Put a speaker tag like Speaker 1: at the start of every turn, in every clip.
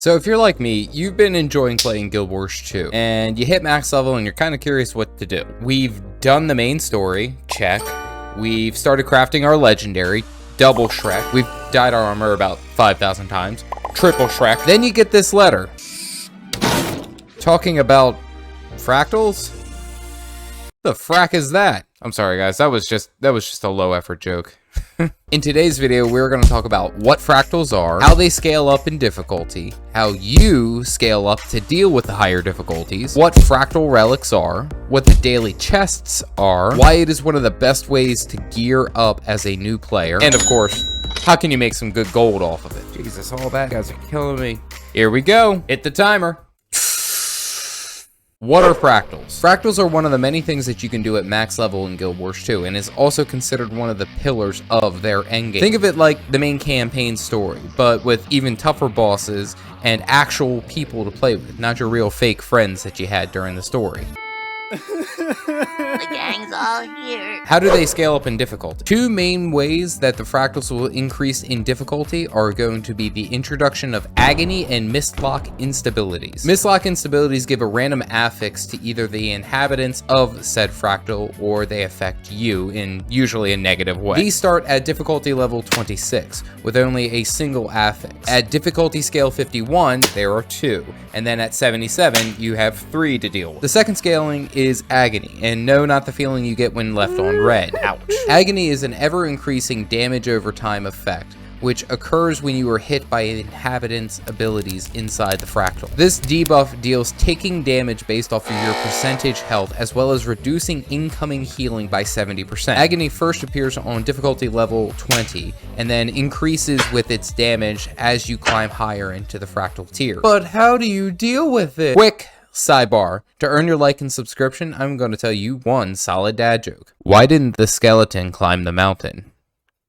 Speaker 1: So if you're like me, you've been enjoying playing Guild Wars 2, and you hit max level and you're kind of curious what to do. We've done the main story, check. We've started crafting our legendary, double Shrek. We've dyed our armor about 5,000 times, triple Shrek. Then you get this letter. Talking about fractals? The frack is that? I'm sorry guys, that was just a low effort joke. In today's video, we're going to talk about what fractals are, how they scale up in difficulty, how you scale up to deal with the higher difficulties, what fractal relics are, what the daily chests are, why it is one of the best ways to gear up as a new player, and of course, how can you make some good gold off of it. Jesus, all that guys are killing me. Here we go. Hit the timer. What are fractals? Fractals are one of the many things that you can do at max level in Guild Wars 2, and is also considered one of the pillars of their endgame. Think of it like the main campaign story, but with even tougher bosses and actual people to play with, not your real fake friends that you had during the story.
Speaker 2: The gang's all here.
Speaker 1: How do they scale up in difficulty? Two main ways that the fractals will increase in difficulty are going to be the introduction of agony and mistlock instabilities. Mistlock instabilities give a random affix to either the inhabitants of said fractal, or they affect you in usually a negative way. These start at difficulty level 26 with only a single affix. At difficulty scale 51 there are 2, and then at 77 you have 3 to deal with. The second scaling is agony, and no, not the feeling you get when left on red. Ouch. Agony is an ever-increasing damage over time effect, which occurs when you are hit by an inhabitant's abilities inside the fractal. This debuff deals taking damage based off of your percentage health, as well as reducing incoming healing by 70%. Agony first appears on difficulty level 20, and then increases with its damage as you climb higher into the fractal tier. But how do you deal with it? Quick sidebar. To earn your like and subscription, I'm going to tell you one solid dad joke. Why didn't the skeleton climb the mountain?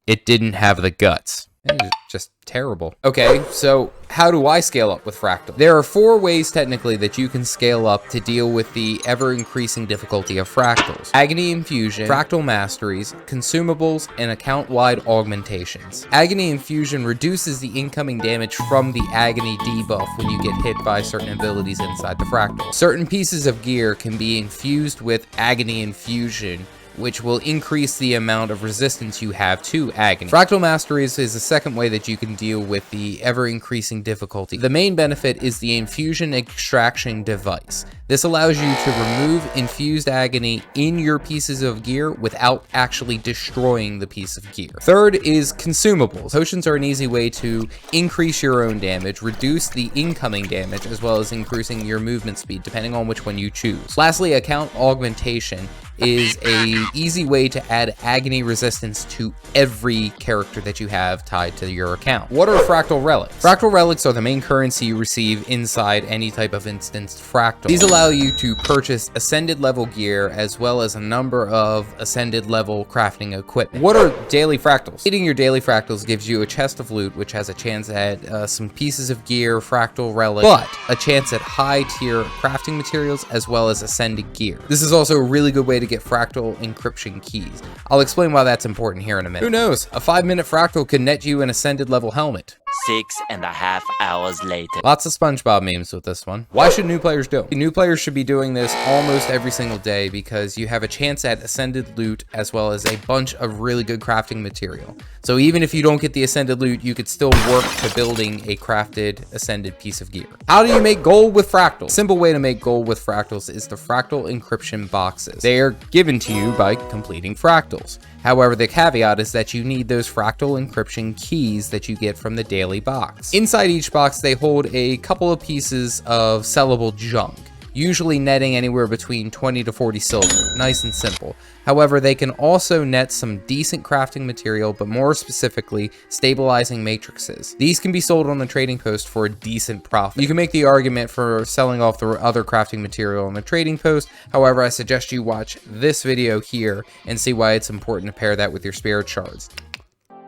Speaker 1: It didn't have the guts. It was just terrible. Okay, so how do I scale up with fractal? There are 4 ways technically that you can scale up to deal with the ever-increasing difficulty of fractals: agony infusion, fractal masteries, consumables, and account-wide augmentations. Agony infusion reduces the incoming damage from the agony debuff when you get hit by certain abilities inside the fractal. Certain pieces of gear can be infused with agony infusion, which will increase the amount of resistance you have to agony. Fractal masteries is the second way that you can deal with the ever-increasing difficulty. The main benefit is the infusion extraction device. This allows you to remove infused agony in your pieces of gear without actually destroying the piece of gear. Third is consumables. Potions are an easy way to increase your own damage, reduce the incoming damage, as well as increasing your movement speed, depending on which one you choose. Lastly, account augmentation is a easy way to add agony resistance to every character that you have tied to your account. What are fractal relics? Fractal relics are the main currency you receive inside any type of instanced fractal. These allow you to purchase ascended level gear, as well as a number of ascended level crafting equipment. What are daily fractals? Hitting your daily fractals gives you a chest of loot, which has a chance at some pieces of gear, fractal relics, but a chance at high tier crafting materials, as well as ascended gear. This is also a really good way to get fractal encryption keys. I'll explain why that's important here in a minute. Who knows? A 5-minute fractal could net you an ascended level helmet.
Speaker 2: 6.5 hours later.
Speaker 1: Lots of SpongeBob memes with this one. Why should new players do it? New players should be doing this almost every single day, because you have a chance at ascended loot, as well as a bunch of really good crafting material. So even if you don't get the ascended loot, you could still work to building a crafted ascended piece of gear. How do you make gold with fractals? Simple way to make gold with fractals is the fractal encryption boxes. They are given to you by completing fractals. However, the caveat is that you need those fractal encryption keys that you get from the daily box. Inside each box, they hold a couple of pieces of sellable junk, usually netting anywhere between 20 to 40 silver. Nice and simple. However, they can also net some decent crafting material, but more specifically, stabilizing matrices. These can be sold on the trading post for a decent profit. You can make the argument for selling off the other crafting material on the trading post. However, I suggest you watch this video here and see why it's important to pair that with your spirit shards.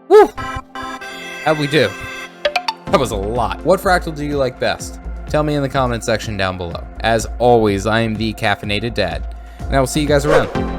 Speaker 1: Woo! How'd we do? That was a lot. What fractal do you like best? Tell me in the comment section down below. As always, I am the Caffeinated Dad, and I will see you guys around.